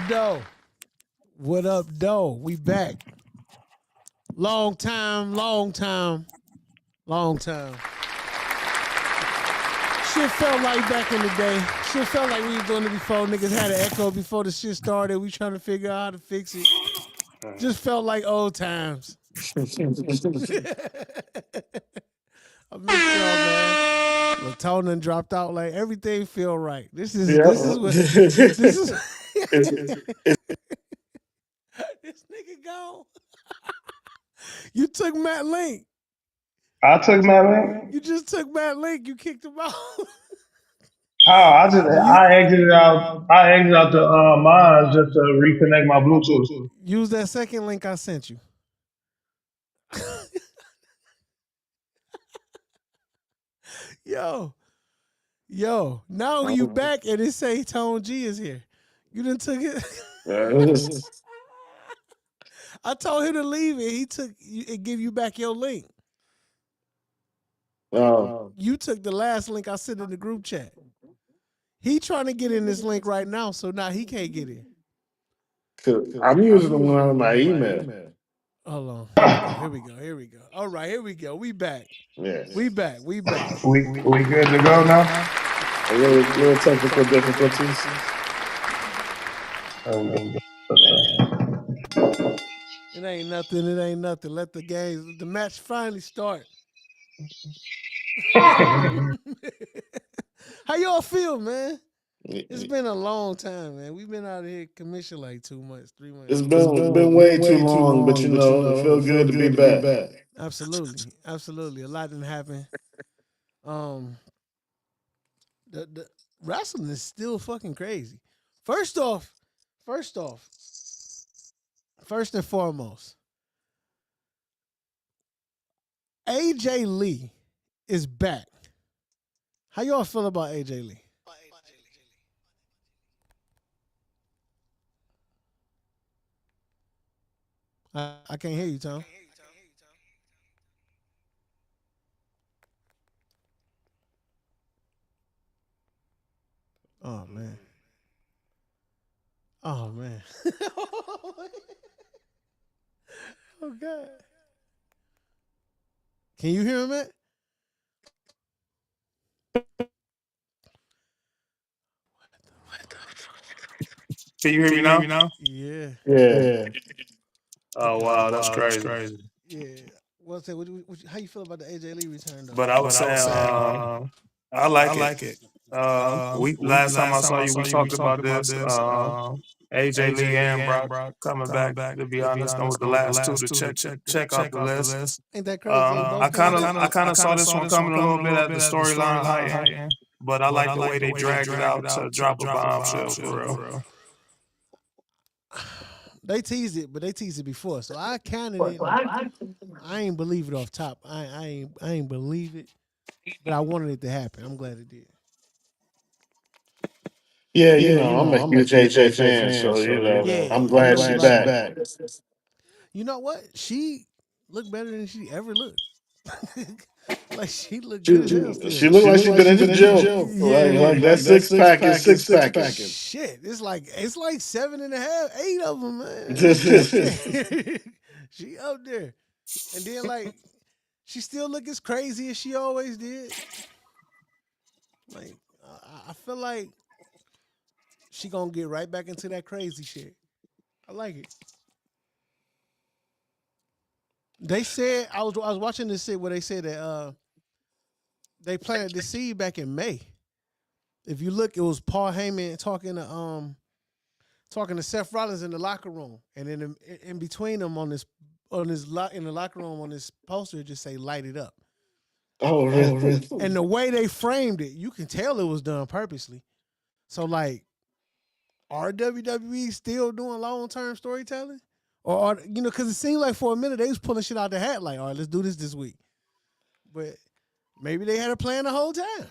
though? What up, though? We back. Long time, long time, long time. Shit felt like back in the day. Shit felt like we was doing it before. Niggas had an echo before the shit started. We trying to figure out how to fix it. Just felt like old times. I missed y'all, man. Latonin dropped out. Like everything feel right. This is what this is. This nigga gone. You took Matt Link. I took my link. You just took Matt Link. You kicked him out. Oh, I exited out. I exited out the mine just to reconnect my Bluetooth. Use that second link I sent you. Yo, now you back and it say Tone G is here. You didn't took it. I told him to leave it. He took it. Give you back your link. You took the last link I sent in the group chat. He trying to get in this link right now, so now he can't get in. I'm using the one on my email. Hold on. Here we go. All right, here we go. We back. Yes. We back. We good to go now. A little technical difficulties. It ain't nothing. It ain't nothing. Let the match finally start. How y'all feel, man? It's been a long time, man. We've been out of here commission like 2 months, 3 months. It's been way too long, but you know, it feels good to be back. Absolutely. A lot didn't happen. The wrestling is still fucking crazy. First and foremost, AJ Lee is back. How y'all feel about AJ Lee? I can't hear you, Tom. Oh man. Oh man. Oh God. Can you hear him, Matt? Can you hear me now? Yeah. Oh wow, that's crazy. Yeah. Well, say, how you feel about the AJ Lee return, though? But I was saying, I like it. We last time I saw you, we talked about this. AJ Lee and Brock coming back. To be honest, them was the last two to check out the list. Ain't that crazy? I kind of saw this one coming a little bit as the storyline heightened, but I like the way they dragged it out to drop a bombshell for real. They teased it, but they teased it before, so I counted it. I ain't believe it off top. I ain't believe it, but I wanted it to happen. I'm glad it did. Yeah, you know, I'm a huge AJ fan, so you know, I'm glad she's back. You know what? She looked better than she ever looked. Like she looked good as hell still. She looked like she's been in the gym. Yeah. Like that six pack is six packing. Shit, it's like 7.5, 8 of them, man. She up there, and then like she still look as crazy as she always did. Like I feel like she gonna get right back into that crazy shit. I like it. They said I was watching this shit where they said that they planted the seed back in May. If you look, it was Paul Heyman talking to Seth Rollins in the locker room, and in between them in the locker room on this poster, it just say "Light it up." Oh, really? And the way they framed it, you can tell it was done purposely. So like, are WWE still doing long-term storytelling? Or are, because it seemed like for a minute they was pulling shit out the hat, like, all right, let's do this week. But maybe they had a plan the whole time.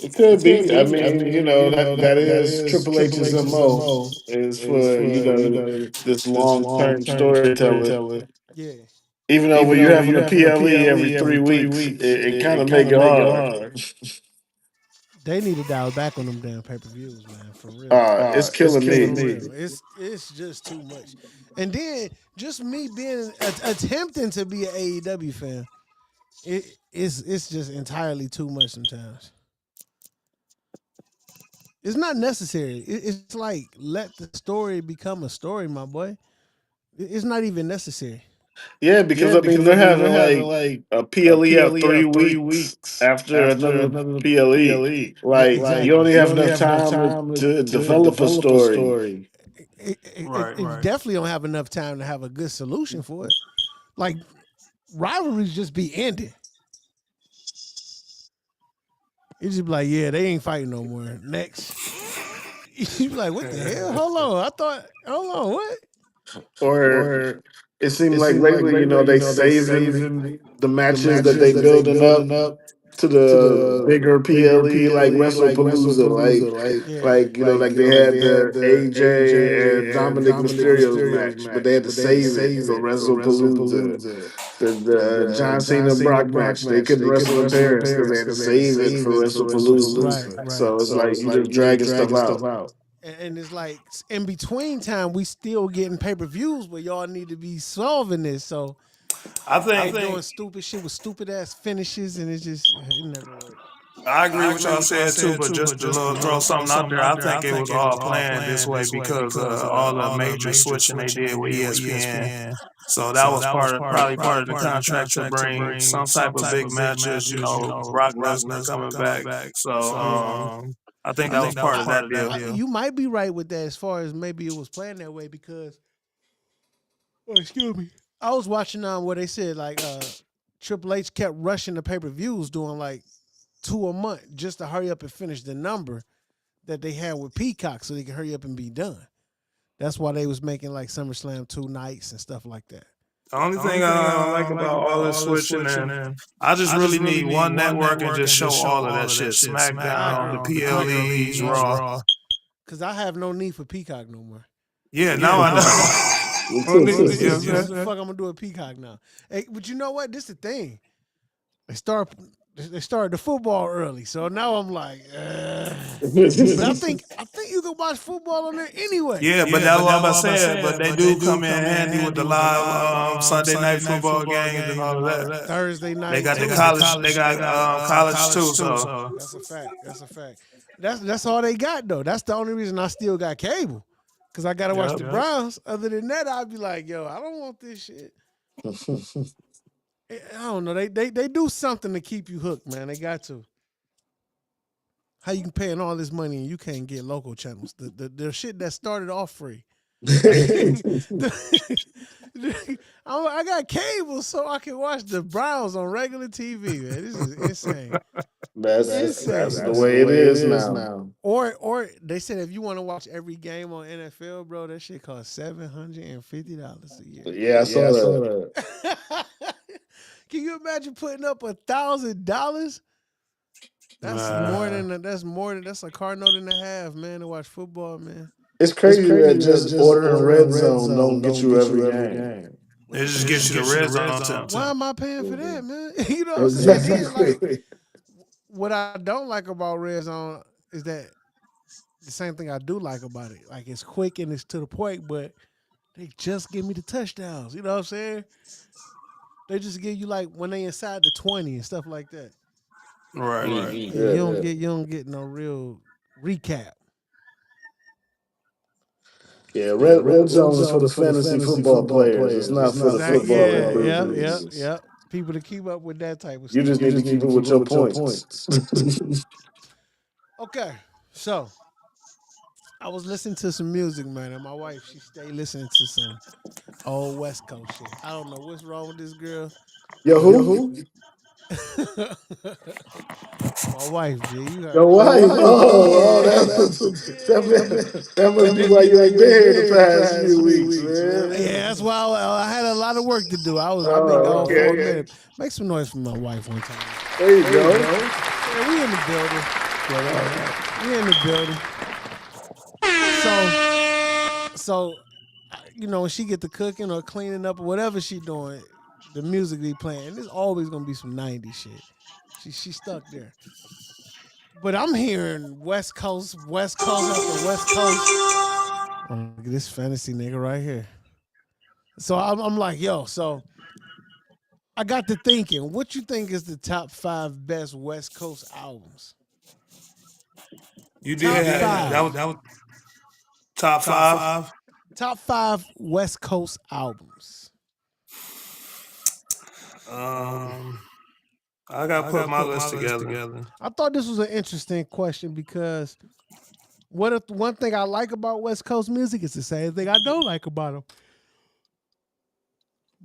It could be. I mean, you know, that is Triple H's MO is for, you know, this long-term storytelling. Yeah. Even though when you're having a PLE every 3 weeks, it kind of make it hard. They need to dial back on them damn pay per views, man. For real. It's For killing me. real. It's just too much. And then just me being attempting to be an AEW fan, it's just entirely too much sometimes. It's not necessary. It's like let the story become a story, my boy. It's not even necessary. Yeah, because I mean they're having like a PLE out 3 weeks after another PLE. Like you only have enough time to develop a story. You definitely don't have enough time to have a good solution for it. Like rivalries just be ending. You just be like, yeah, they ain't fighting no more. Next. You be like, what the hell? Hold on. Hold on, what? Or it seemed like lately, they saving the matches that they building up to the bigger PLE like Wrestlepalooza. Like they had the AJ and Dominic Mysterio's match, but they had to save it for Wrestlepalooza. The John Cena Brock match, they couldn't wrestle in Paris because they had to save it for Wrestlepalooza. Right. So it's like you just dragging stuff out. And it's like in between time, we still getting pay per views where y'all need to be solving this. So I they think doing stupid shit with stupid ass finishes, and it never worked. I agree with y'all said too, but just to throw something out there, I think it was all planned this way because all the major switching they did with ESPN. So that was probably part of the contract to bring some type of big matches. Brock Lesnar coming back. So I think that was part of that deal. You might be right with that as far as maybe it was planned that way because, excuse me, I was watching where they said like Triple H kept rushing the pay per views, doing like 2 a month just to hurry up and finish the number that they had with Peacock, so they could hurry up and be done. That's why they was making like SummerSlam 2 nights and stuff like that. The only thing I don't like about all this switching, and I just really need one network and just show all of that shit. SmackDown, the PLEs, Raw. Because I have no need for Peacock no more. Yeah, now I know. What the fuck I'm gonna do with Peacock now? Hey, but you know what? This is the thing. They started the football early, so now I'm like, but I think you can watch football on there anyway. Yeah, but that's what I'm saying. But they do come in handy with the live Sunday night football games and all of that. Thursday night. They got the college. They got college too. So that's a fact. That's all they got though. That's the only reason I still got cable, because I gotta watch the Browns. Other than that, I'd be like, yo, I don't want this shit. I don't know. They do something to keep you hooked, man. They got to. How you can pay all this money and you can't get local channels? The shit that started off free. I got cable so I can watch the Browns on regular TV, man. This is insane. That's the way it is now. Or they said if you want to watch every game on NFL, bro, that shit costs $750 a year. Yeah, I saw that. Can you imagine putting up $1,000? That's a car note and a half, man, to watch football, man. It's crazy that just ordering Red Zone don't get you every game. It just gets you the red zone. Why am I paying for that, man? You know what I'm saying? Like, what I don't like about Red Zone is that the same thing I do like about it. Like, it's quick and it's to the point, but they just give me the touchdowns. You know what I'm saying? They just give you like when they inside the 20 and stuff like that. Right. You don't get no real recap. Yeah, Red Zone is for the fantasy football players. It's not for the football enthusiasts. Yeah. People to keep up with that type of stuff. You just need to keep it with your points. Okay, so I was listening to some music, man, and my wife, she stayed listening to some old West Coast shit. I don't know what's wrong with this girl. Yo, who? My wife, G. Your wife? That must be why you ain't been here the past few weeks, man. Yeah, that's why I had a lot of work to do. I've been gone for a minute. Make some noise for my wife one time. There you go. Yeah, we in the building. We in the building. So, when she get to cooking or cleaning up or whatever she doing, the music be playing. There's always gonna be some '90s shit. She stuck there. But I'm hearing West Coast after West Coast. Oh, look at this fantasy nigga right here. So I'm like, yo, so I got to thinking, what you think is the top five best West Coast albums? You Top did have five. that was top Top five. five. Top five West Coast albums. Um, I gotta put my list together. I thought this was an interesting question because what if one thing I like about West Coast music is the same thing I don't like about them.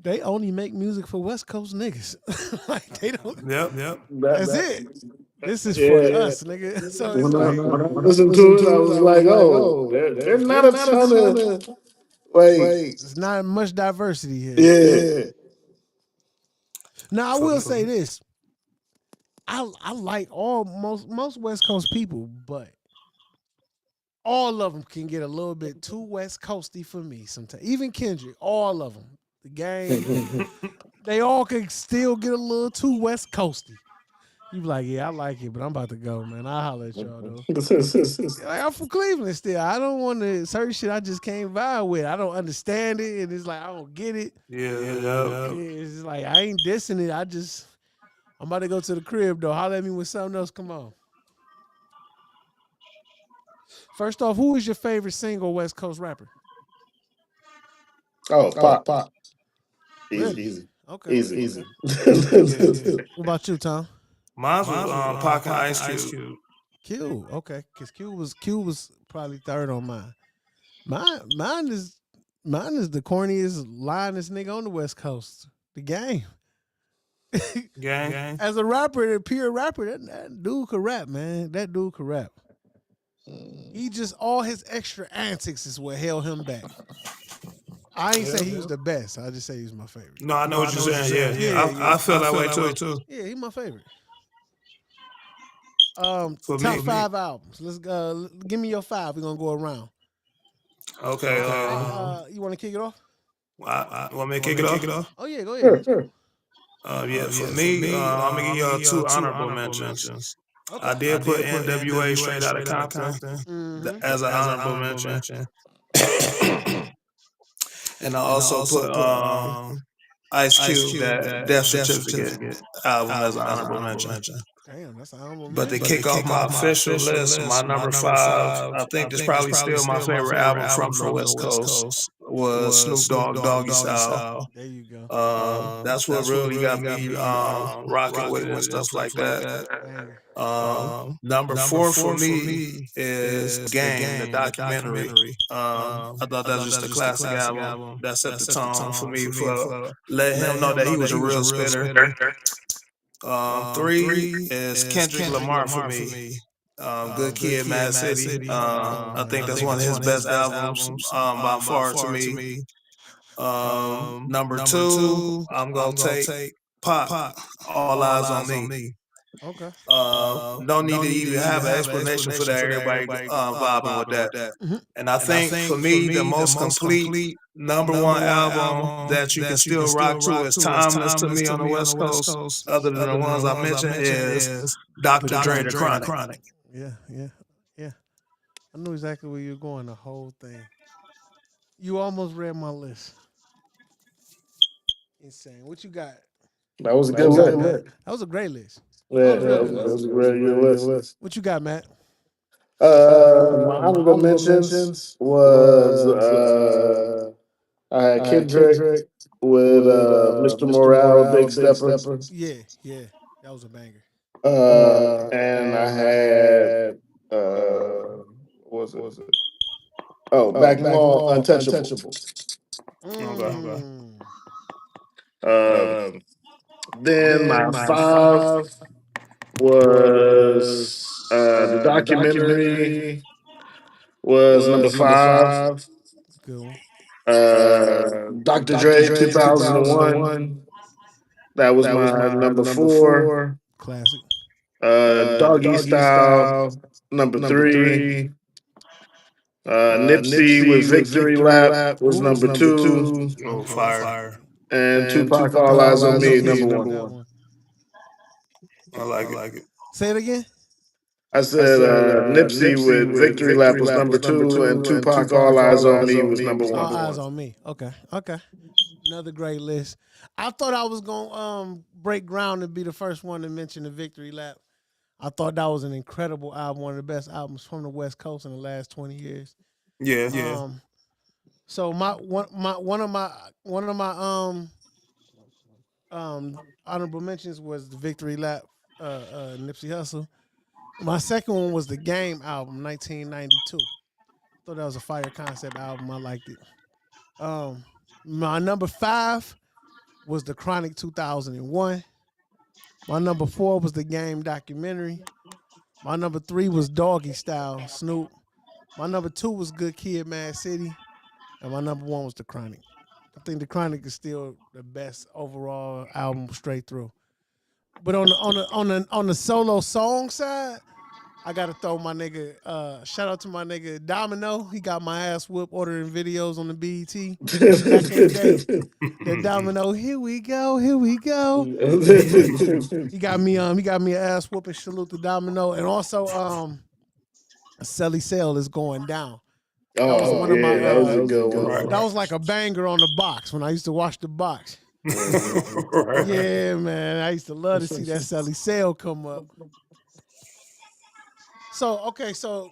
They only make music for West Coast niggas. Like they don't. Yep. That's it. This is for Yeah. us, nigga. So it's like When I listened to it, I was like, oh, there's not a ton of like, it's not much diversity here. yeah. Now I For will say this: I like all most West Coast people, but all of them can get a little bit too West Coasty for me sometimes. Even Kendrick, all of them, the game, they all can still get a little too West Coasty. You be like, yeah, I like it, but I'm about to go, man. I'll holler at y'all though. Like, I'm from Cleveland still. I don't want to certain shit I just can't vibe with. I don't understand it, and it's like I don't get it. yeah. It's just like I ain't dissing it. I'm about to go to the crib though. Holler at me when something else come on. First off, who is your favorite single West Coast rapper? Oh, pop. Really? Easy. Okay. Easy. Yeah. What about you, Tom? Mine was Pac and Ice Cube. Q. Okay, because Q was probably third on mine. Mine is the corniest, lyingest nigga on the West Coast. The game. Gang. As a rapper, a pure rapper, that dude could rap, man. That dude could rap. He just all his extra antics is what held him back. I ain't say he was the best. I just say he was my favorite. No, I know what you're saying. Yeah. I feel that way too. Yeah, he my favorite. For Top me. five albums. Let's give me your five. We're gonna go around. Okay. You want to kick it off? Want me to kick it off? Oh yeah, go ahead. Sure. Yeah. For me, I'm gonna give you two honorable mentions. Okay. I did put NWA Straight Outta Compton Mm-hmm. as an honorable mention, and I also put Ice Cube that Death Certificate album as an honorable mention. Damn, that's an honorable But to mention. kick off my official list, my number five, I think this probably still my favorite album from the West Coast was Snoop Dogg Doggy Style. There you go. That's what really got me rocking with it and stuff like that. Banger. Number four for me is Game, the documentary. I thought that was just a classic album that set the tone for me for letting him know that he was a real spitter. Three is Kendrick Lamar for me. Good Kid, Mad City. I think that's one of his best albums by far to me. Number two, I'm gonna take Pop. All Eyes on Me. Okay. Don't need to even have an explanation for that. Everybody vibing with that. Mm-hmm. And I think for me, the most complete number one album that you can still rock to is timeless to me on the West Coast, other than the ones I mentioned, is Dr. Dre, The Chronic. Yeah. I knew exactly where you're going. The whole thing. You almost read my list. Insane. What you got? That was a good list. That was a great list. Yeah, that was a very good list. What you got, Matt? My honorable mentions was I had Kendrick with Mr. Morale, Big Stepper. Yeah. That was a banger. And I had what was it? Oh, Backmall Untouchables. Mm. Then my five was the documentary was number five. Good one. Dr. Dre 2001. That was my number four. Classic. Doggy Style number three. Nipsey with Victory Lap was number two. Oh, fire. And Tupac All Eyes on Me number one. I like it. Say it again. I said Nipsey with Victory Lap was number two, and Tupac All Eyes on Me was number All one. eyes on me. Okay, okay. Another great list. I thought I was gonna break ground and be the first one to mention the Victory Lap. I thought that was an incredible album, one of the best albums from the West Coast in the last 20 years. Yeah. So one of my honorable mentions was the Victory Lap, Nipsey Hussle. My second one was the Game album, 1992. Thought that was a fire concept album. I liked it. My number five was the Chronic 2001. My number four was the Game documentary. My number three was Doggy Style, Snoop. My number two was Good Kid, Mad City. And my number one was the Chronic. I think the Chronic is still the best overall album straight through. But on the solo song side, I gotta throw my nigga. Shout out to my nigga Domino. He got my ass whooped ordering videos on the BET back in the day. That Domino, here we go. He got me an ass whooping. Salute to Domino, and also Selly Sale is going down. That was Oh one of my. yeah, that was a good Right. one. That was like a banger on the box when I used to watch the box. Right. Yeah, man, I used to love to see that Selly Sale come up. So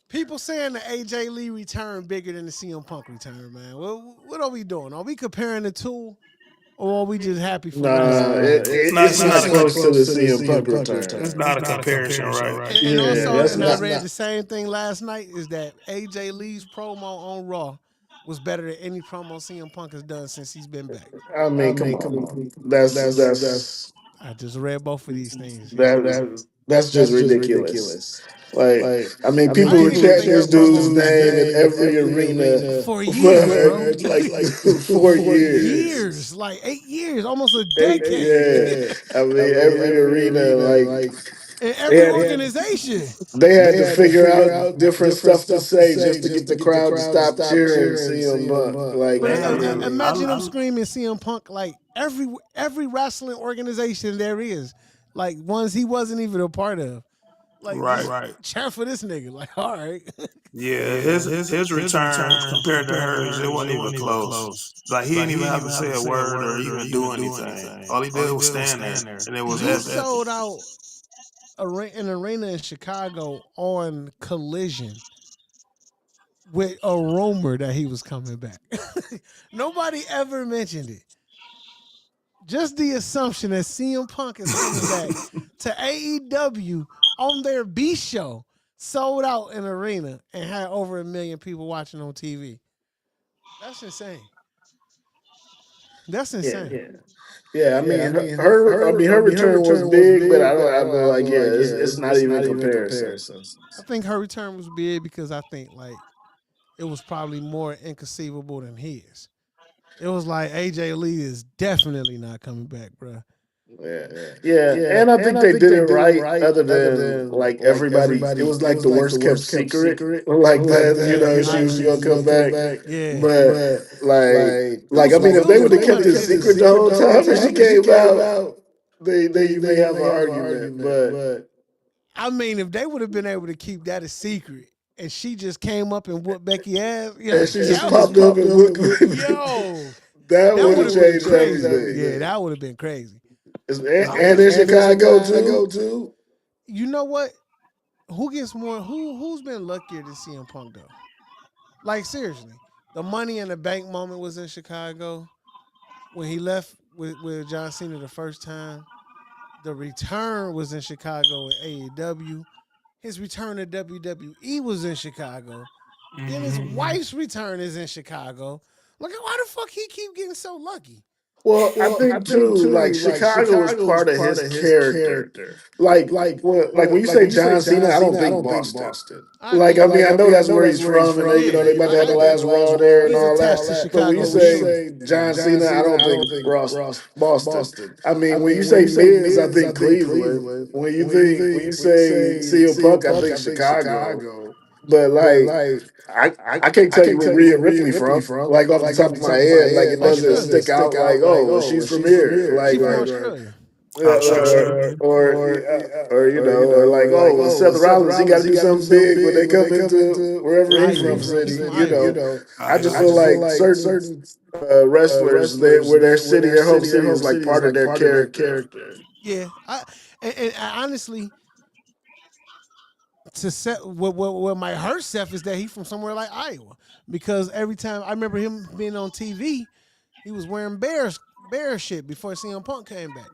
people saying the AJ Lee return bigger than the CM Punk return, man. What are we doing? Are we comparing the two, or are we just happy for what it's? Nah, It's it's not not a close to the CM Punk it's return. not a comparison, right? And Yeah, also, that's and I not. read the same thing last night is that AJ Lee's promo on Raw was better than any promo CM Punk has done since he's been back. I mean, come on. That's I just read both of these things. that's just ridiculous. Like, I mean, I people were didn't even chanting think this that promo dude's was that name in good every arena for years, bro. for like 4 years. Years, like 8 years, almost a decade, Yeah, I mean, every arena, like in they every had organization. they had to figure out different stuff to say just to get the crowd to stop cheering CM Punk. Like, But man, imagine them screaming CM Punk like every wrestling organization there is, like ones he wasn't even a part of. Like just Right. cheer for this nigga. Like, all right. Yeah, his return compared to hers, it wasn't even close. Like he didn't even have to say a word or even do anything. All he did was stand there, and it was He epic. sold out an arena in Chicago on Collision with a rumor that he was coming back. Nobody ever mentioned it. Just the assumption that CM Punk is coming back to AEW on their B show, sold out an arena and had over 1 million people watching on TV. That's insane. That's yeah, insane. yeah. I mean, her return was big, but I feel like yeah, it's not even comparison. I think her return was big because I think like it was probably more inconceivable than his. It was like AJ Lee is definitely not coming back, bro. Yeah, yeah, and I think they did it right. Other than like everybody, it was like the worst kept secret, like that. You know, she was gonna come back, Yeah. but It was I mean, if it they was would have cool kept that it they did secret it. the whole time and she came out, they may have an argument. But I mean, if they would have been able to keep that a secret and she just came up and whooped Becky ass, and she just popped up and whooped, yo, that that would would have have been changed crazy. everything. Yeah, that would have been crazy. And in Chicago too. You know what? Who gets more? Who's been luckier to CM Punk though? Like seriously, the Money in the Bank moment was in Chicago when he left with John Cena the first time. The return was in Chicago at AEW. His return to WWE was in Chicago. Then his wife's return is in Chicago. Like, why the fuck he keep getting so lucky? Well, I think too, like Chicago was part of his character. Like when you say John Cena, I don't think Boston. I Like, agree. I mean, I know that's where he's from, and they about to have the last Raw there and He's all attached to that. But when you Chicago for sure. say John Cena, I don't think Boston. I mean, when you say Miz, I think Cleveland. When you say CM Punk, I think Chicago. But like, I can't tell you where Rhea Ripley from. Like off the top of my head, like it doesn't Australia. stick out. Like, oh, well, she's from here. She Like, from Australia. Oh, sure, sure. or like, oh, well, Seth Rollins, he got to do something big when they come into wherever he's Iowa. from, He city. from Iowa. I just Iowa. feel like certain wrestlers, where their city, their home city is like part of their character. Yeah, and honestly, to set what might hurt Seth is that he from somewhere like Iowa, because every time I remember him being on TV, he was wearing Bears shit before CM Punk came back.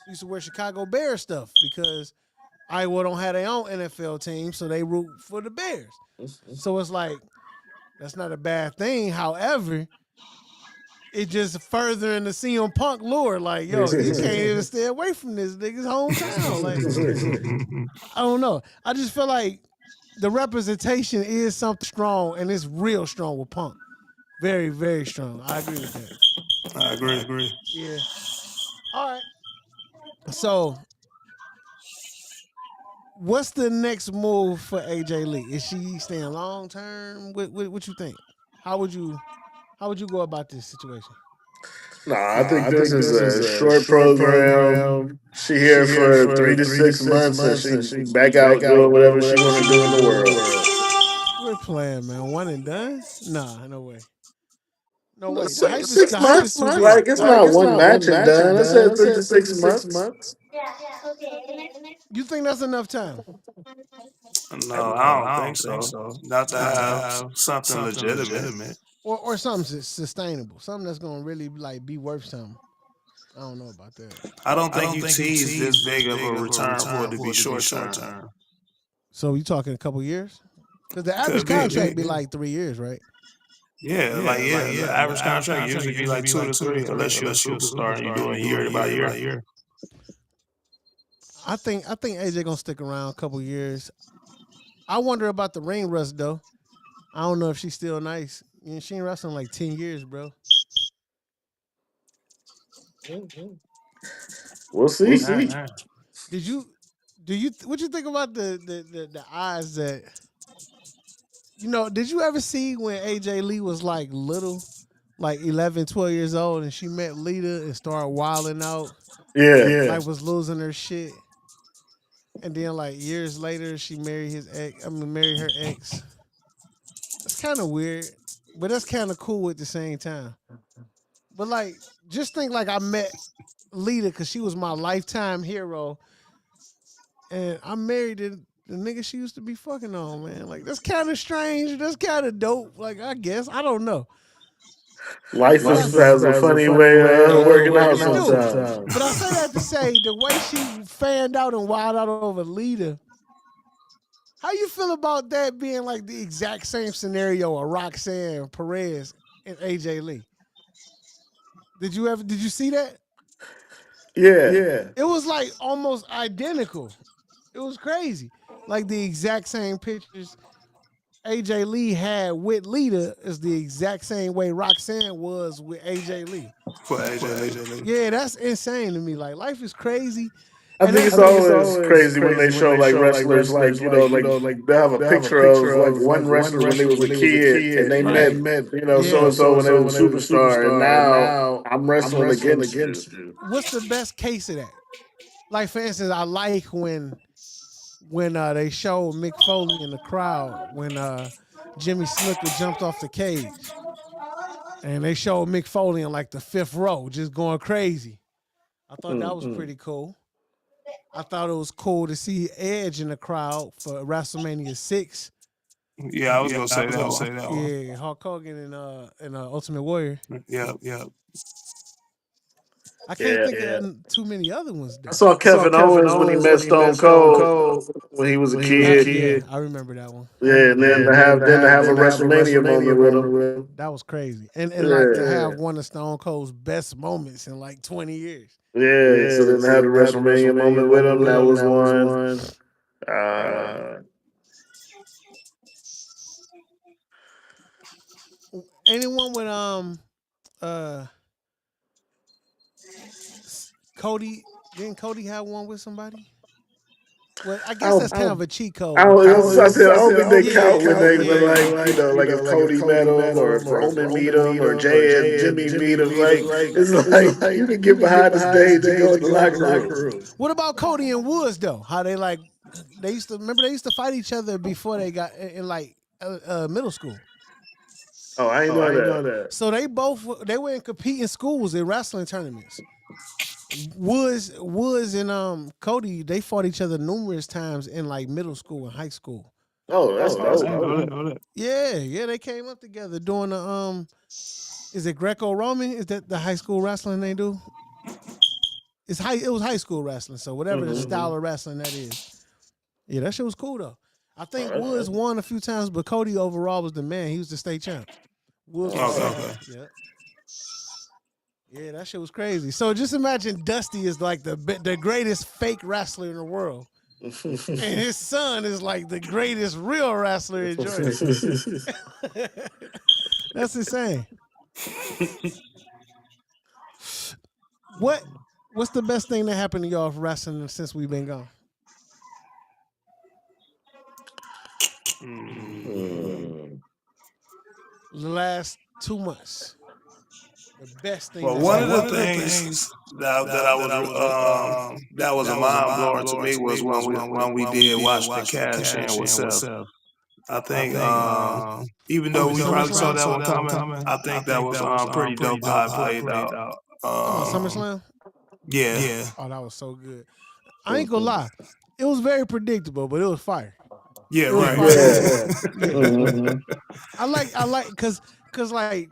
He used to wear Chicago Bears stuff because Iowa don't have their own NFL team, so they root for the Bears. So it's like that's not a bad thing. However, it just furthering the CM Punk lure. Like, yo, you can't even stay away from this nigga's hometown. Like, I don't know. I just feel like the representation is something strong, and it's real strong with Punk. Very, very strong. I agree with that. I agree. Yeah. All right. So, what's the next move for AJ Lee? Is she staying long term? What you think? How would you go about this situation? Nah, I think this is a short program. She here for 3 to 6 months, and she back out doing whatever she want to do in the world. We're playing, man. One and done? Nah, no way. No way. The Six, hype is six the hype is months, too big. like it's not one match and done. I said 3 to 6 months. You think that's enough time? No, I don't think so. Not to have something legitimate. Or something sustainable, something that's gonna really like be worth something. I don't know about that. I don't think you tease this big of a return for it to be short term. So you talking a couple years? Because the average Could be. contract be like 3 years, right? Yeah. The average contract usually be like 2 to 3, unless you're a superstar and you're doing year by year. I think AJ gonna stick around a couple years. I wonder about the ring rust though. I don't know if she's still nice. You know, she ain't wrestling like 10 years, bro. We'll see. Dang. Did you what you think about the eyes that did you ever see when AJ Lee was like little, like 11, 12 years old, and she met Lita and started wilding out, Yeah. like was losing her shit, and then like years later she married married her ex. That's kind of weird, but that's kind of cool at the same time. But like, just think like I met Lita because she was my lifetime hero, and I married the nigga she used to be fucking on, man. Like that's kind of strange. That's kind of dope. Like I guess I don't know. Life But has a funny way of working out it do. sometimes. But I say that to say the way she fanned out and wild out over Lita. How you feel about that being like the exact same scenario of Roxanne Perez and AJ Lee? Did you see that? Yeah. It was like almost identical. It was crazy. Like the exact same pictures AJ Lee had with Lita is the exact same way Roxanne was with AJ Lee. For AJ Lee. Yeah, that's insane to me. Like life is crazy. I And think it's always crazy when they show like wrestlers, like like they have a picture of like one wrestler when they was a kid and they met, so and so when they was a superstar, and now I'm wrestling against you. what's the best case of that? Like for instance, I like when they showed Mick Foley in the crowd when Jimmy Snuka jumped off the cage. And they showed Mick Foley in like the fifth row, just going crazy. I thought that was pretty cool. I thought it was cool to see Edge in the crowd for WrestleMania 6. Yeah, I was gonna say that one. Yeah, Hulk Hogan and Ultimate Warrior. Yep. I can't think of too many other ones I though. saw Kevin Owens when he met Stone Cold when he was a kid. Yeah, I remember that one. Yeah, and then to have a WrestleMania moment with him. That was crazy. And like to Yeah. have one of Stone Cold's best moments in like 20 years. Yeah, so then to have the WrestleMania moment with him, that was one. Uh, Anyone with uh Cody, didn't Cody have one with somebody? Well, I I guess that's don't. kind of a cheat I code don't. because I said I don't think they yeah, count when yeah. like like if Cody met him or if Roman meet him or Jay and Jimmy meet him. Like it's like you can get behind the stage and go in the locker room. What about Cody and Woods though? How they used to remember they used to fight each other before they got in like middle school. Oh, I ain't know that. So they were in competing schools in wrestling tournaments. Woods and Cody they fought each other numerous times in like middle school and high school. Oh, that's I dope. didn't know that. Yeah, they came up together doing the is it Greco-Roman? Is that the high school wrestling they do? It was high school wrestling, so whatever the style of wrestling that is. Yeah, that shit was cool though. I think Woods won a few times, but Cody overall was the man. He was the state champ. Woods was second. Okay. Yeah. Yeah, that shit was crazy. So just imagine Dusty is like the greatest fake wrestler in the world. And his son is like the greatest real wrestler in Georgia. That's insane. What's the best thing that happened to y'all for wrestling since we've been gone? The last 2 months. The best thing Well, that's one of happened. the things that was a mind blower to me was when we did watch the cash in with Seth. I think even though we probably saw that one coming, I think that was pretty dope how it played out. Talking about SummerSlam? Yeah. Oh, that was so good. I ain't gonna lie. It was very predictable, but it was fire. Yeah, It was right. fire. Yeah. Yeah. I like cause like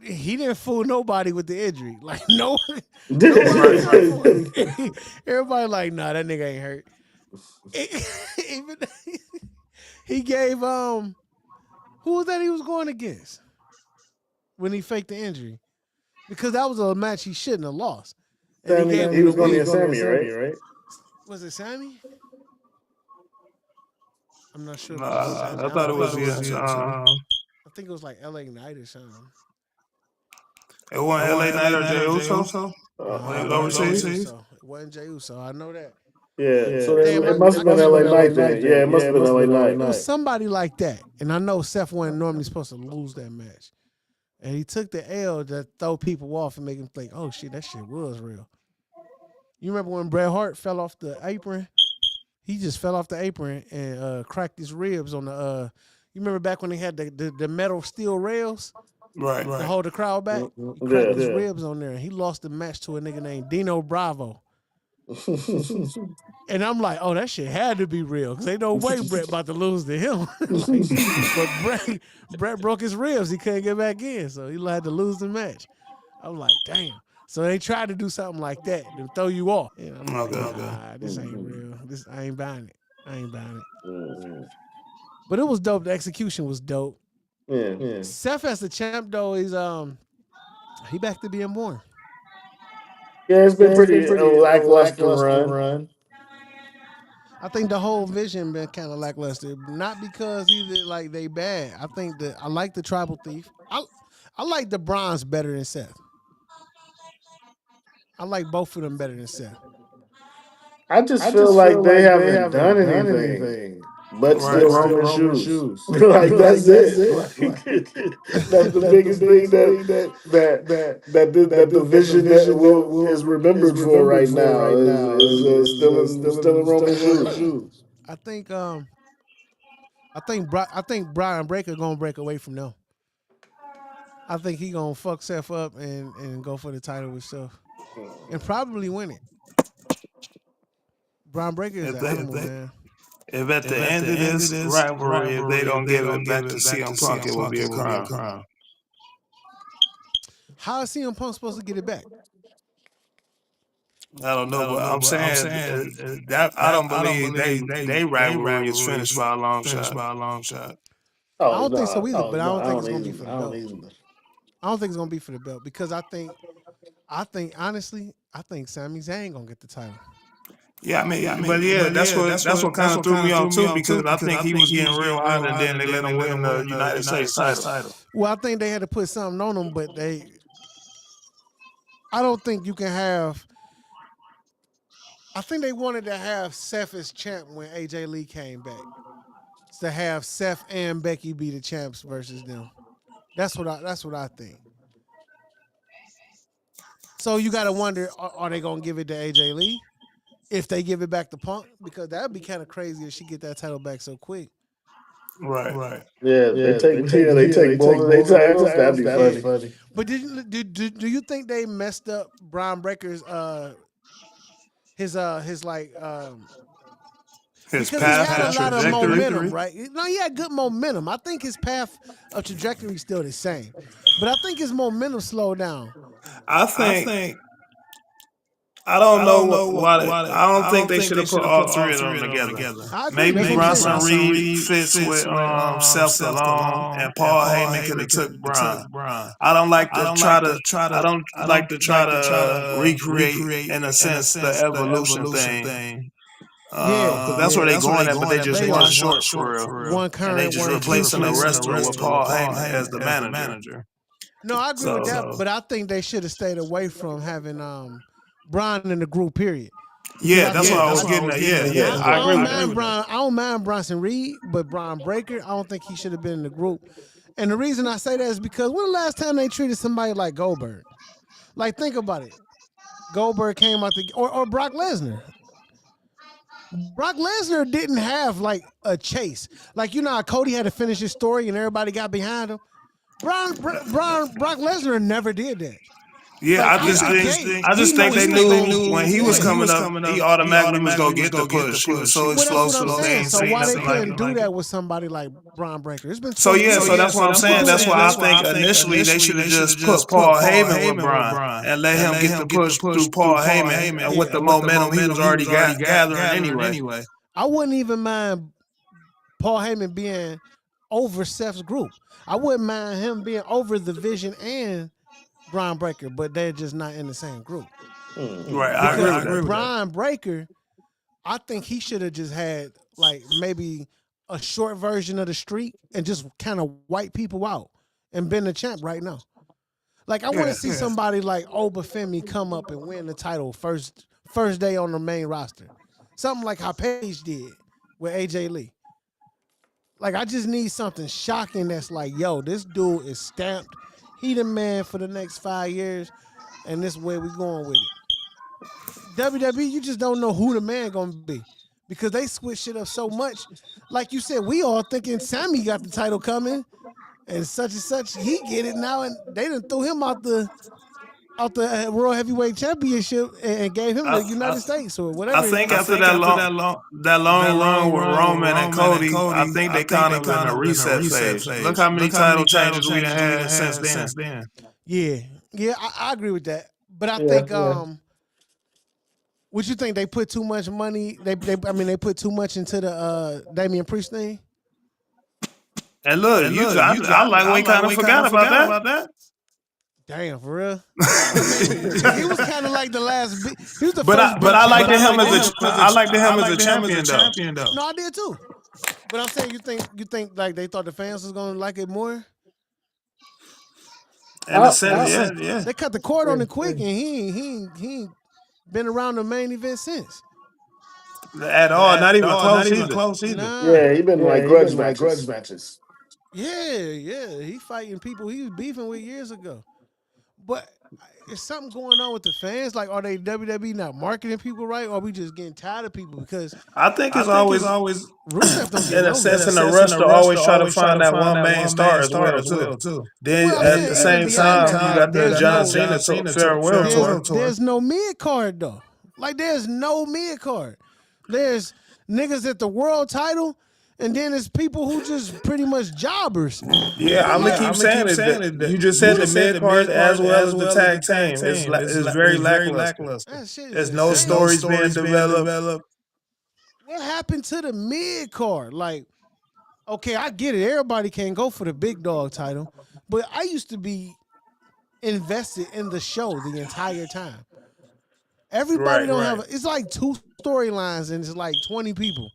he didn't fool nobody with the injury. Like nobody everybody like, nah, that nigga ain't hurt. Even he gave who was that he was going against when he faked the injury? Because that was a match he shouldn't have lost. And he gave him He the was going win. to Sammy, right? Was it Sammy? I'm not sure if it was Sammy. I thought it was I think it was like LA Knight or something. it wasn't LA Knight or Jey Uso when he was overseas. It wasn't Jey Uso. I know that. Yeah. So Damn, it must have been LA Knight then. Yeah, it must have been LA It Knight. was somebody like that. And I know Seth wasn't normally supposed to lose that match. And he took the L to throw people off and make them think, oh shit, that shit was real. You remember when Bret Hart fell off the apron? He just fell off the apron and cracked his ribs on the you remember back when they had the metal steel rails Right. to hold the crowd back? He cracked his ribs on there and he lost the match to a nigga named Dino Bravo. And I'm like, oh, that shit had to be real because ain't no way Bret about to lose to him. But Bret broke his ribs. He couldn't get back in, so he had to lose the match. I'm like, damn. So they tried to do something like that to throw you off. And I'm like, nah, this ain't real. I ain't buying it. But it was dope. The execution was dope. Yeah. Seth as the champ though is he back to being born. Yeah, it's been pretty lackluster run. I think the whole vision been kind of lackluster. Not because either like they bad. I think that I like the tribal thief. I like the Bronze better than Seth. I like both of them better than Seth. I just feel like they haven't done anything but steal Roman shoes. Like that's it. Like, that's the biggest thing that the vision that is remembered for right now is stealing Roman shoes. I think Brian Breaker gonna break away from them. I think he gonna fuck Seth up and go for the title with Seth and probably win it. Brian Breaker is an animal, man. If at the end of this rivalry, if they don't give it back to CM Punk, it will be a crime. How is CM Punk supposed to get it back? I don't know, but I'm saying that I don't believe they rivalry is finished by a long shot. I don't think so either, but I don't think it's gonna be for the belt. I don't think it's gonna be for the belt because I think honestly, I think Sami Zayn gonna get the title. Yeah, I mean, that's what kind of threw me off too because I think he was getting real hot and then they let him win the United States title. Well, I think they had to put something on him, but I don't think you can have I think they wanted to have Seth as champ when AJ Lee came back. To have Seth and Becky be the champs versus them. That's what I think. So you got to wonder: are they gonna give it to AJ Lee if they give it back to Punk? Because that would be kind of crazy if she get that title back so quick. Right. Yeah, they take both of their titles. That'd be funny. But do you think they messed up Brian Breaker's his like His because he path had a and lot of trajectory. momentum, right? No, he had good momentum. I think his path of trajectory is still the same, but I think his momentum slowed down. I think I don't know I don't think they should have put all three of them together. I agree. Maybe That's what I'm Bronson saying. Reed fits with Seth alone, and Paul Heyman could have took Braun. I don't like to try to. I don't like to try to recreate, in a sense, the evolution thing. Yeah, Because that's where yeah. they going at, but they just They one just short for real, one and they current, just one replacing the future. wrestler with Paul Heyman as the manager. No, I agree with that, but I think they should have stayed away from having Brian in the group. Period. Because Yeah, that's what I was getting at. Yeah, I I agree don't with that. mind Brian. I don't mind Bronson Reed, but Brian Breaker, I don't think he should have been in the group. And the reason I say that is because when the last time they treated somebody like Goldberg? Like, think about it. Goldberg came out or Brock Lesnar. Brock Lesnar didn't have like a chase. Like, how Cody had to finish his story and everybody got behind him. Brock Lesnar never did that. Yeah, Like, I out just the think gate, they knew when he was yeah. coming up, he automatically was gonna get the push. He was so Well, that's what I'm explosive. They saying. ain't So seen why they nothing like couldn't it. do that with somebody like Braun Breaker? It's been So 20 yeah, years. so that's what I'm saying. That's why I think initially they should have just put Paul Heyman with Brian and let him get the push through Paul Heyman, and with the momentum he was already gathering anyway. I wouldn't even mind Paul Heyman being over Seth's group. I wouldn't mind him being over the Vision and Braun Breaker, but they're just not in the same group. Right, I agree with Because that. Braun Breaker, I think he should have just had like maybe a short version of the streak and just kind of wipe people out and been the champ right now. Like, I want to see somebody like Obafemi come up and win the title first day on the main roster. Something like how Paige did with AJ Lee. Like, I just need something shocking that's like, yo, this dude is stamped. He the man for the next 5 years, and this is where we going with it. WWE, you just don't know who the man gonna be because they switch shit up so much. Like you said, we all thinking Sammy got the title coming, and such, he get it now, and they done threw him out the World Heavyweight Championship and gave him the United States or I whatever. think after that long run with Roman and Cody, I think they kind of in a reset phase. Look how many title changes we done had since then. Yeah, I agree with that. But I think what you think, they put too much money? They put too much into the Damian Priest thing. And look, I like we kind of forgot about that. Damn, for real. I mean, he was kind of like the last. He was the first. But I liked him as a champion though. No, I did too. But I'm saying, you think like they thought the fans was gonna like it more? In a sense, yeah. They cut the cord on it quick, and he ain't been around the main event since. At all, not even close either. Nah. Yeah, he been like grudge matches. Yeah. He fighting people he was beefing with years ago. But is something going on with the fans? Like, are they WWE not marketing people right, or are we just getting tired of people? Because I think it's always Rusev don't get in no a sense in love. a rush to always try to find that one main star as well too. Then Well, I'm at saying the even same time, beyond you that, got the there's John no- Cena farewell tour. There's no mid card though. Like, there's no mid card. There's niggas at the world title, and then there's people who just pretty much jobbers. Yeah, I'm gonna keep saying it. You just said the mid card as well as the tag team is very lackluster. That shit is There's no insane. stories being developed. What happened to the mid card? Like, okay, I get it. Everybody can't go for the big dog title, but I used to be invested in the show the entire time. Everybody don't have. It's like 2 storylines and it's like 20 people.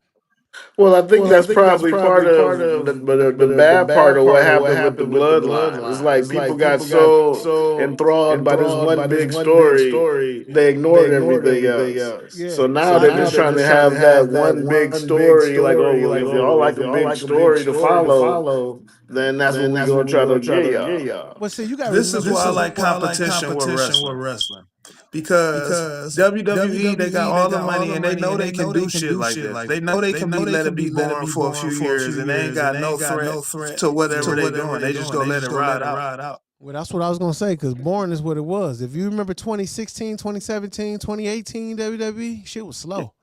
Well, I think that's probably part of the bad part of what happened with the bloodline. It's like people got so enthralled by this one big story, they ignored everything else. Yeah. So now they're just trying to have that one big story. Like, oh well, if y'all like a big story to follow, then that's what we're gonna try to give y'all. But see, you got to This is remember why I too. like competition with wrestling. Because WWE, they got all the money and they know they can do shit like this. They know they can let it be boring for a few years and they ain't got no threat to whatever they doing. They just gonna let it ride out. Well, that's what I was going to say, because boring is what it was. If you remember 2016, 2017, 2018 WWE, shit was slow.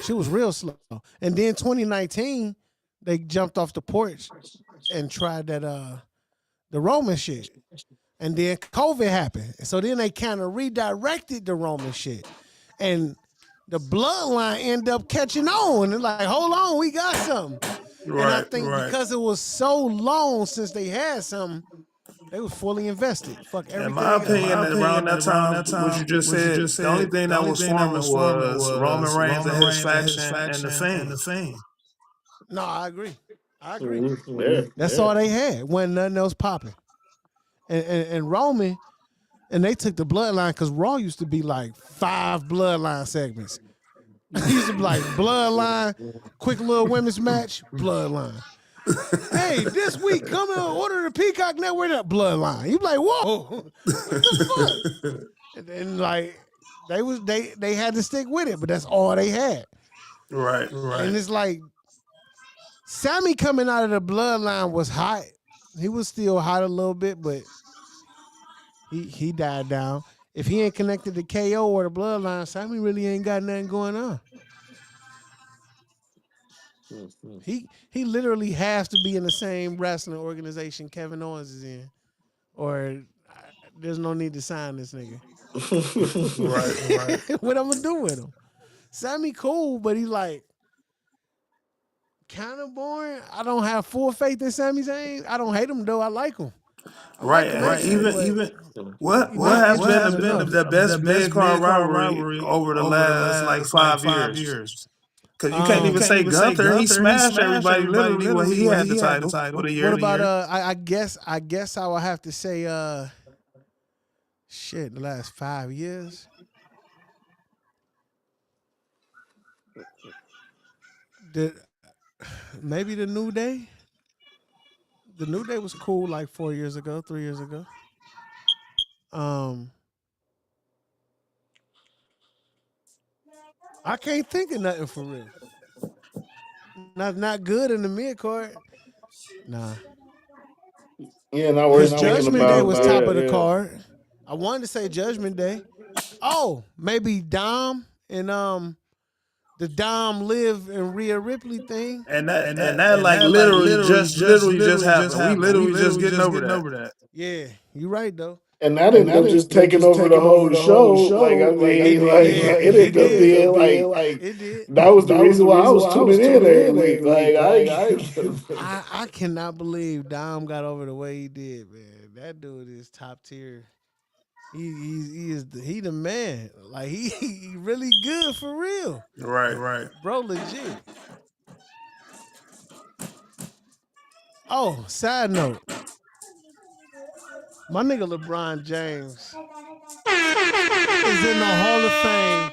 Shit was real slow. And then 2019, they jumped off the porch and tried that the Roman shit. And then COVID happened. So then they kind of redirected the Roman shit. And the bloodline ended up catching on. And like, hold on, we got something. And I think because it was so long since they had something, they was fully invested. Fuck everything. In my opinion, around that time, what you just said, the only thing that was forming was Roman Reigns and his faction and the Fiend. No, I agree. Mm-hmm. Yeah. That's all they had. Wasn't nothing else popping. And Roman, and they took the bloodline because Raw used to be like 5 bloodline segments. It used to be like bloodline, quick little women's match, bloodline. Hey, this week come and order the Peacock Network that bloodline. You be like, whoa, what the fuck? And like they had to stick with it, but that's all they had. Right. And it's like Sammy coming out of the bloodline was hot. He was still hot a little bit, but he died down. If he ain't connected to KO or the bloodline, Sammy really ain't got nothing going on. He literally has to be in the same wrestling organization Kevin Owens is in, or there's no need to sign this nigga. Right. What I'm gonna do with him? Sammy cool, but he's like kind of boring. I don't have full faith in Sami Zayn. I don't hate him though. I like him. Right. Even what has been the best mid card rivalry over the last like 5 years? Because you can't even say Gunther. He smashed everybody literally when he had the title for the year. What about I guess I would have to say the last 5 years. Maybe the New Day. The New Day was cool like 4 years ago, 3 years ago. I can't think of nothing for real. Not good in the mid card. Nah. Yeah, now we're thinking Judgment about Day was top of the card. I wanted to say Judgment Day. Oh, maybe Dom and the Dom Liv and Rhea Ripley thing. And that literally just happened. We literally just getting over that. Yeah, you're right though. And that ended up just taking over the whole show. Like, I mean, it ended up being like it did. That was the reason why I was tuning in every week. Like, I cannot believe Dom got over the way he did, man. That dude is top tier. He is the man. Like he really good for real. Right. Bro, legit. Oh, side note. My nigga LeBron James is in the Hall of Fame,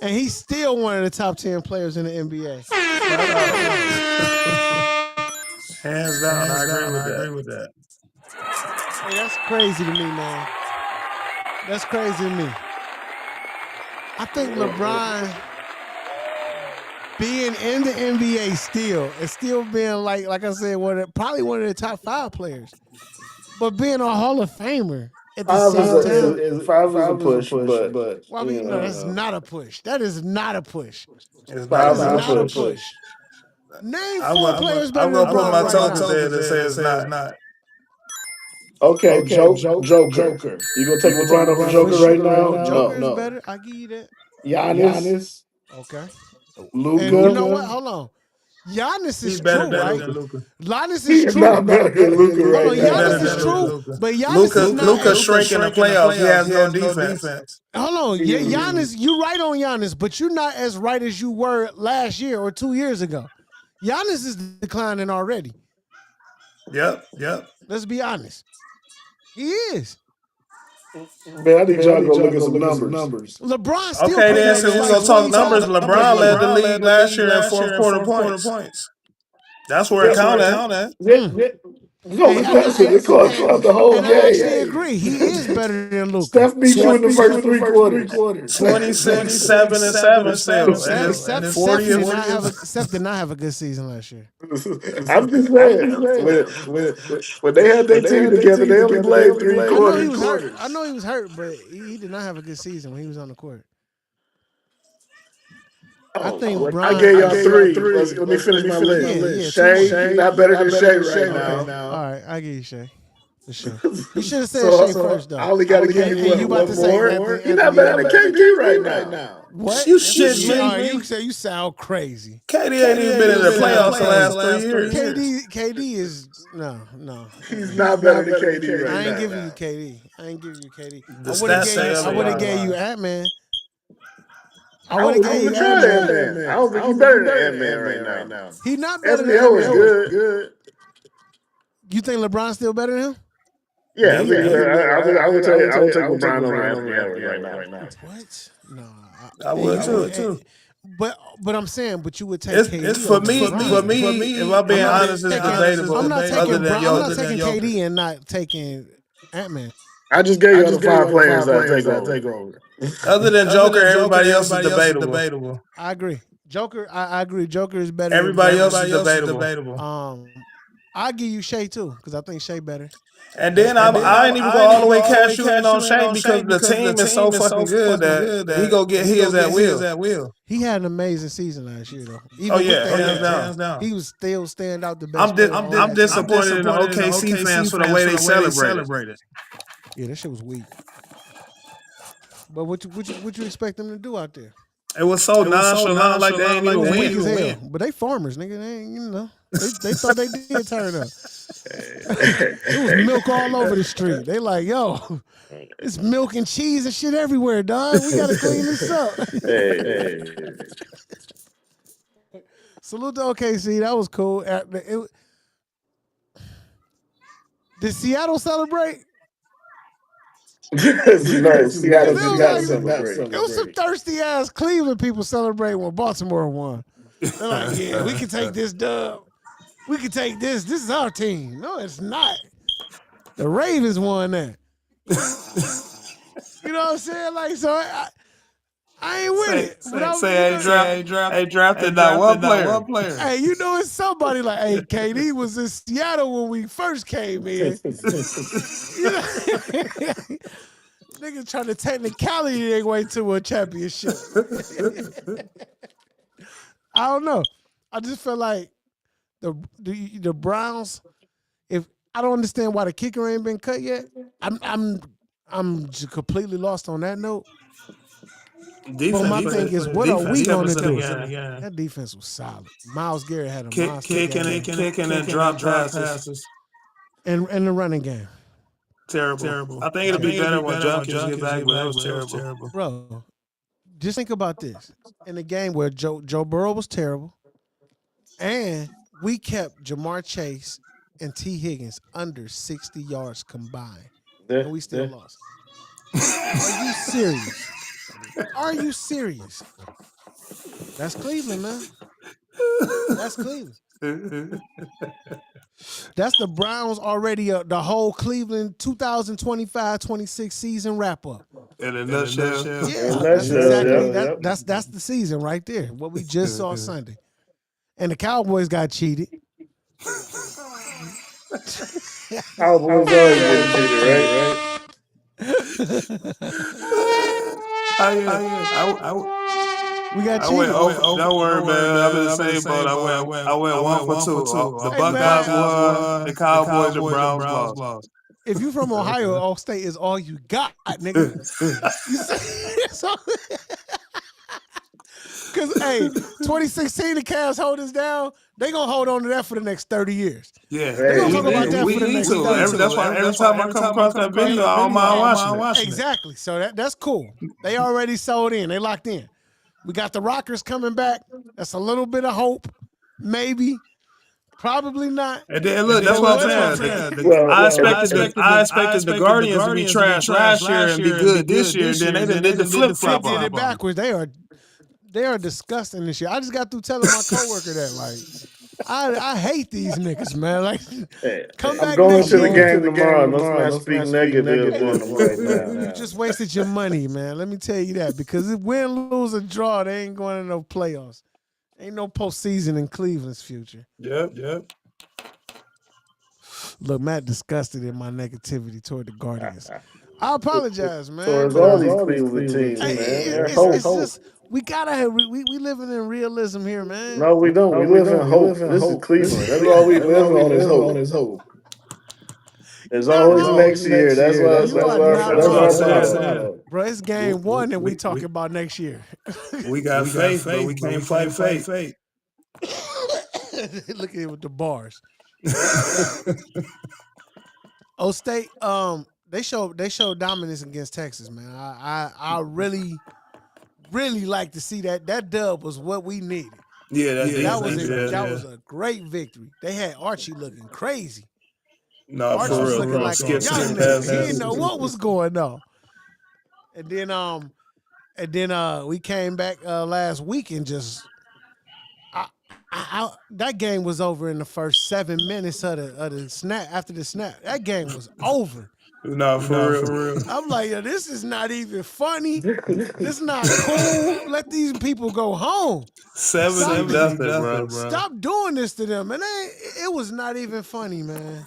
and he's still one of the top 10 players in the NBA. Hands down, I agree with that. Hey, that's crazy to me, man. That's crazy to me. I think LeBron being in the NBA still, and still being like I said, probably one of the top 5 players. But being a Hall of Famer at the same time. 5 is a push, but well, I mean, no, that's not a push. That is not a push. It's not a push. Name 4 players better than LeBron. I'm gonna put my toe there and say it's not. Okay, Joker. You gonna take LeBron over Joker right now? Joker's better. I give you that. Giannis. Okay. Luka. And you know what? Hold on. Giannis is true, right? Giannis is true. Not better than Luka right now. Giannis is true, but Giannis is not. Luka shrank in the playoffs. He has no defense. Hold on. Giannis, you're right on Giannis, but you're not as right as you were last year or 2 years ago. Giannis is declining already. Yep. Let's be honest. He is. Man, I need y'all to go look at some numbers. LeBron still Okay, putting then up since we're like gonna talk 20 numbers, something. LeBron led the league last year in fourth quarter points. That's where it counted. Yeah, yeah. No, Hey, listen, it costs throughout the whole and I actually game. agree. He is better than Luka. Steph beat you in the first 3 quarters. 26, 7, and 7 still, and Steph 40th. did not have a good season last year. I'm just saying, when they had their team together, they only played 3 I know he quarters. was hurt. But he did not have a good season when he was on the court. I think I Bron. gave y'all 3. Let me finish my list. Yeah. Shea, he's not better than Shea right now. All right, I give you Shea. For sure. You should have said So Shea first, though. I only got to give you And you about one to say more. He's Anthony not better than KD right now. What? You shitting me? All right, you sound crazy. KD ain't even been in the playoffs the last 3 years. KD is no. He's not better than KD right now. I ain't giving you KD. The stats say I would have gave you otherwise. Ant-Man. I wouldn't even try Ant-Man. I don't think he's better than Ant-Man right now. He's not better Anthony than Edwards Ant-Man. good. You think LeBron's still better than him? Yeah, I would take LeBron over Anthony Edwards right now. What? No, I would too. But I'm saying, but you would take It's KD for over me. LeBron. For me, if I'm being honest, it's debatable. I'm not taking Other than KD and not taking Ant-Man. I just gave you the 5 players that take over. Other than Joker, everybody else is debatable. I agree. Joker, I agree. Joker is better. Everybody else is debatable. I'll give you Shea too, because I think Shea better. And then I ain't even go all the way cash shooting on Shea because the team is so fucking good that he go get his at will. He had an amazing season last year, though. Even hands down. He was still stand out the best. I'm disappointed in the OKC fans for the way they celebrated. Yeah, that shit was weak. But what you expect them to do out there? It was so nonchalant, like they ain't even win. But they farmers, nigga. They ain't, they thought they did turn up. It was milk all over the street. They like, yo, it's milk and cheese and shit everywhere, dog. We gotta clean this up. Salute to OKC. That was cool. Did Seattle celebrate? No, Seattle did not celebrate. It was some thirsty ass Cleveland people celebrating when Baltimore won. They're like, yeah, we can take this dub. We can take this. This is our team. No, it's not. The Ravens won that. You know what I'm saying? Like, so I ain't with it. Ain't drafted not one player. Hey, you know it's somebody like, hey, KD was in Seattle when we first came in. You know? Niggas trying to technicality their way to a championship. I don't know. I just feel like the Browns. If I don't understand why the kicker ain't been cut yet, I'm just completely lost on that note. But my thing is, what are we going to do? That defense was solid. Myles Garrett had a monster kicking and drop passes. And the running game. Terrible. I think it'll be better when Junkies get back, but that was terrible. Bro, just think about this. In a game where Joe Burrow was terrible, and we kept Jamar Chase and T. Higgins under 60 yards combined, and we still lost. Are you serious? Are you serious? That's Cleveland, man. That's Cleveland. That's the Browns already, the whole Cleveland 2025-26 season wrap-up. In a nutshell. Yeah, that's exactly that's the season right there. What we just saw Sunday. And the Cowboys got cheated. Cowboys always get cheated, right? We got cheated. Don't worry, man. I'm in the same boat. I went 1 for 2. The Buckeyes won. The Cowboys and Browns lost. If you from Ohio, All State is all you got, nigga. Because, hey, 2016, the Cavs hold us down. They going to hold on to that for the next 30 years. Yeah. They going to talk about that for the next 30 years. That's why every time I come across that video, I don't mind watching it. Exactly. So that's cool. They already sold in. They locked in. We got the Rockers coming back. That's a little bit of hope. Maybe. Probably not. And then look, that's what I'm saying. I expected the Guardians to be trash last year and be good this year. And then they did the flip flop. They did it backwards. They are disgusting this year. I just got through telling my coworker that like I hate these niggas, man. Like come I'm back going next to the year. game tomorrow. Let's not speak negative on them right now. You just wasted your money, man. Let me tell you that because if win, lose, or draw, they ain't going to no playoffs. Ain't no postseason in Cleveland's future. Yep. Look, Matt disgusted in my negativity toward the Guardians. I apologize, man. Towards all these Cleveland teams, man. It's just we gotta we living in realism here, man. No, we don't. We live in hope. This is Cleveland. That's all we live on is hope. There's always next year. That's our bro. It's game one, and we talking about next year. We got faith, but we can't fight fate. Look at it with the bars. State, they showed dominance against Texas, man. I really like to see that. That dub was what we needed. Yeah, that was a great victory. They had Archie looking crazy. No, Archie for was real. looking like a young nigga. He didn't know what was going on. And then we came back last week and just that game was over in the first 7 minutes of the snap. After the snap, that game was over. No, for real. I'm like, yo, this is not even funny. This is not cool. Let these people go home. 7-0, bro. Stop doing this to them, man. It was not even funny, man.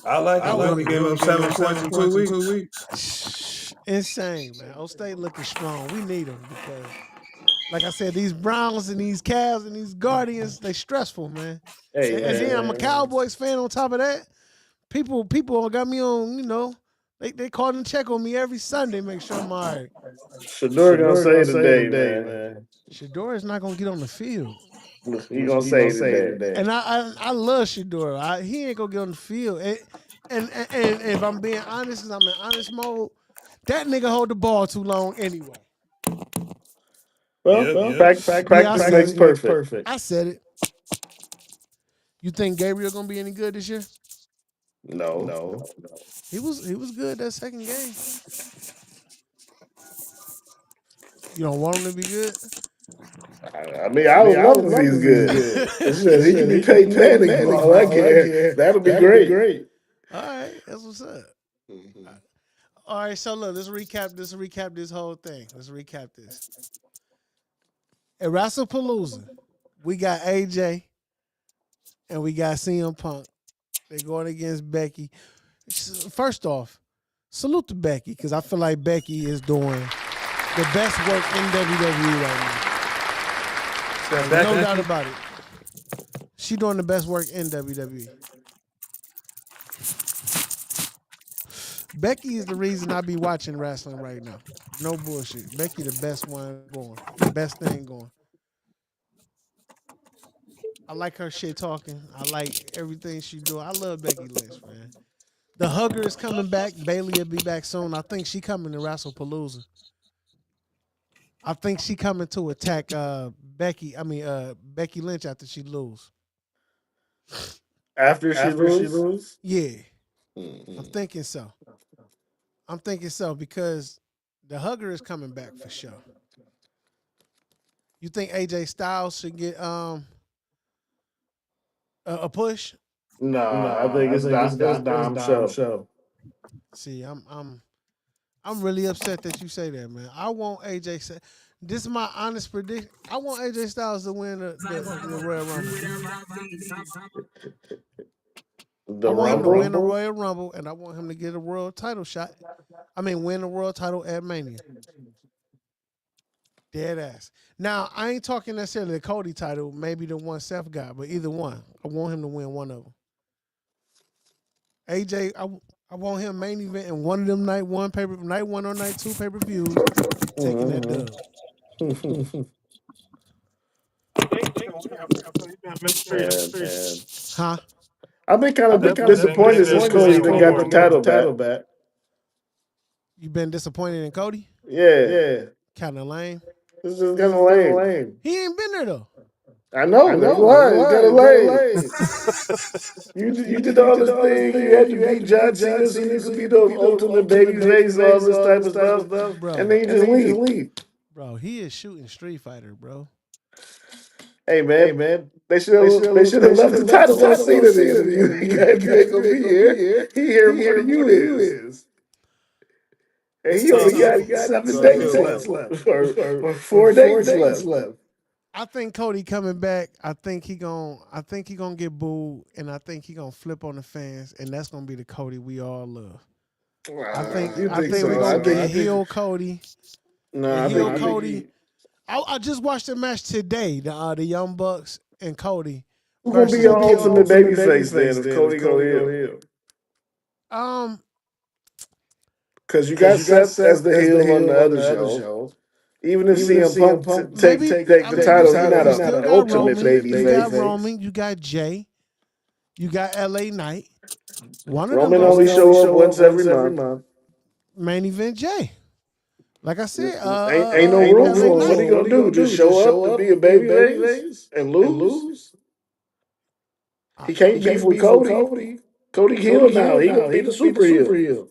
I like it when we gave them 7 points in 2 weeks. Insane, man. O-State looking strong. We need them because, like I said, these Browns and these Cavs and these Guardians, they stressful, man. And then I'm a Cowboys fan on top of that. People got me on, they call and check on me every Sunday, make sure I'm all right. Shador gonna say today, man. Shador is not gonna get on the field. He gonna say today. And I love Shador. He ain't gonna get on the field. And if I'm being honest, because I'm in honest mode, that nigga hold the ball too long anyway. Well, practice makes perfect. I said it. You think Gabriel gonna be any good this year? No. He was good that second game. You don't want him to be good? I mean, I would love if he's good. He can be Peyton Manning for all I care. That'll be great. All right, that's what's up. Mm-hmm. All right, so look, let's recap this whole thing. Let's recap this. At Wrestlepalooza, we got AJ and we got CM Punk. They're going against Becky. First off, salute to Becky because I feel like Becky is doing the best work in WWE right now. No doubt about it. She doing the best work in WWE. Becky is the reason I be watching wrestling right now. No bullshit. Becky the best one going. The best thing going. I like her shit talking. I like everything she do. I love Becky Lynch, man. The Hugger is coming back. Bailey will be back soon. I think she coming to Wrestlepalooza. I think she coming to attack Becky Lynch after she lose. After she lose? Yeah. I'm thinking so. Because the Hugger is coming back for sure. You think AJ Styles should get a push? No, I think it's Dom show. See, I'm really upset that you say that, man. I want AJ. This is my honest prediction. I want AJ Styles to win the Royal Rumble. I want him to win the Royal Rumble, and I want him to get a world title shot. Win the world title at Mania. Dead ass. Now, I ain't talking necessarily the Cody title, maybe the one Seth got, but either one. I want him to win one of them. AJ, I want him main event in one of them night one or night two pay-per-views, taking that dub. Huh? I've been kind of disappointed since Cody even got the title back. You been disappointed in Cody? Yeah. Kind of lame. This is kind of lame. He ain't been there though. I know. That's why you got to lay. You did all this thing. You had to beat John Cena so you could be the ultimate baby face, all this type of stuff, and bro. then you just leave. Bro, he is shooting Street Fighter, bro. Hey man, they should have left the title on Cena then. If you ain't gonna be here, he here more than you is. And It's he only tough. got 7 dates Uphill left, battle. or 4 dates left. I think Cody coming back. I think he gonna get booed, and I think he gonna flip on the fans, and that's gonna be the Cody we all love. You I think think we're so? gonna get heel Cody. No, And I heel think Cody. I just watched the match today. The Young Bucks and Cody who's gonna be versus your ultimate baby face then if Cody go heel? um. Because you got Seth as the heel on the other show. Even if CM Punk Maybe take the title, he's not you an still got ultimate Roman. baby You face. got Roman. You got Jay. You got LA Knight. One of them Roman gonna only step show up once every month. main event Jay. Like I said, Ain't no room LA for him. What he Knight. gonna do? Just show up to be a baby face and lose? He can't beef with Cody. Cody heel now. He gonna be the super heel.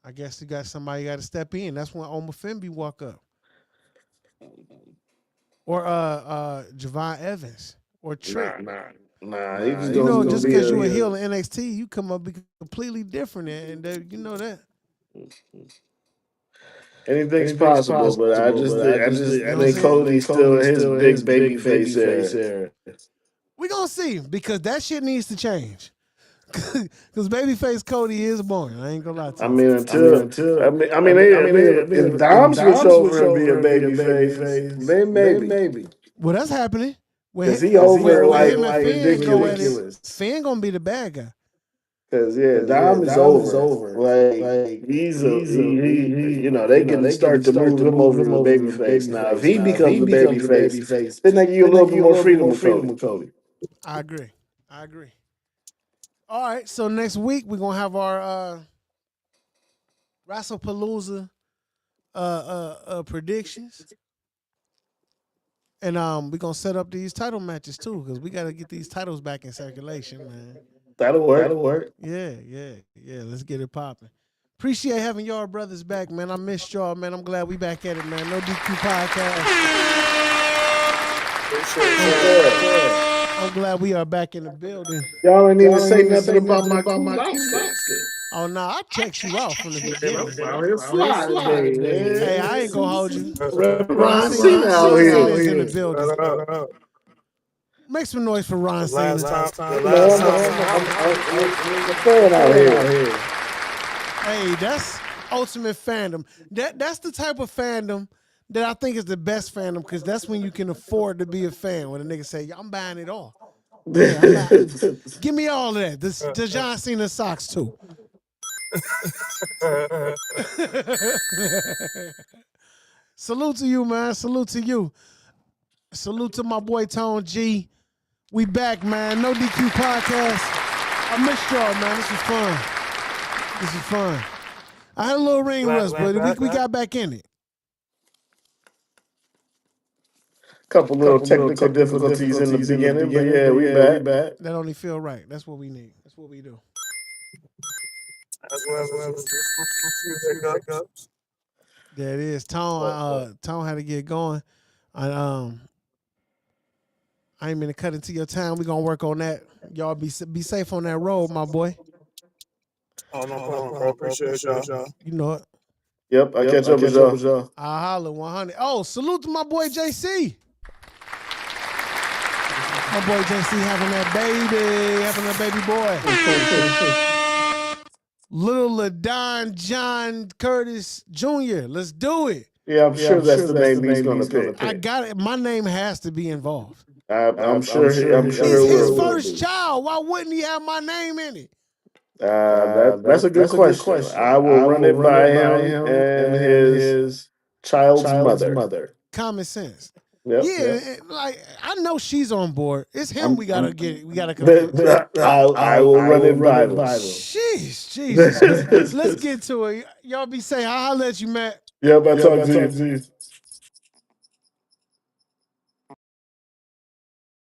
I guess you got somebody got to step in. That's when Omar Fimby walk up, or Javon Evans, or Trick. Nah. He just You know, gonna just be because you a a. heel in NXT, you come up be completely different, and you know that. Anything's possible, but I just You know what I'm think saying? Cody's still in his big baby face era. We gonna see because that shit needs to change. Because babyface Cody is boring. I ain't gonna lie to I you. mean, if Dom switch over and be a baby face, then maybe. Well, that's happening. Because he over When like him and Finn go at it, ridiculous. Finn gonna be the bad guy. Because Dom is over. Like they can start to move him over to the baby face. Now, if he becomes the baby face, then they give you a little bit more freedom with Cody. I agree. All right, so next week we're gonna have our Wrestlepalooza predictions. And we're gonna set up these title matches too, because we gotta get these titles back in circulation, man. That'll work. Yeah. Let's get it popping. Appreciate having y'all brothers back, man. I missed y'all, man. I'm glad we back at it, man. No DQ podcast. I'm glad we are back in the building. Y'all ain't even say nothing about my cool outfit. Oh no, I checked you out from the beginning. Hey, Hey, I ain't gonna hold you. Ron Cena out here. is in the building. Make some noise for Ron Cena. Last time. I'm a fan out here. Hey, that's ultimate fandom. That's the type of fandom that I think is the best fandom, because that's when you can afford to be a fan. When a nigga say, "I'm buying it all." Yeah, give me all of that. The John Cena socks too. Salute to you, man. Salute to you. Salute to my boy Tone G. We back, man. No DQ podcast. I missed y'all, man. This was fun. I had a little ring rust, but we got back in it. Couple little technical difficulties in the beginning, but yeah, we back. That only feel right. That's what we need. That's what we do. There it is. Tone had to get going. I ain't mean to cut into your time. We're gonna work on that. Y'all be safe on that road, my boy. Oh, no problem, bro. Appreciate y'all. You know it. Yep, I catch up with y'all. I holla 100. Oh, salute to my boy JC. My boy JC having that baby boy. Little LaDon John Curtis Jr. Let's do it. Yeah, I'm sure that's the name he's gonna pick. I got it. My name has to be involved. I'm sure It's it his will. first child. Why wouldn't he have my name in it? That's a good question. I will run it by him and his child's mother. Common sense. Yep. Yeah, like I know she's on board. It's him. We gotta confirm. I will run it by them. Jeez, Jesus. Let's get to it. Y'all be safe. I'll holler at you, Matt. Yep, I talk to you.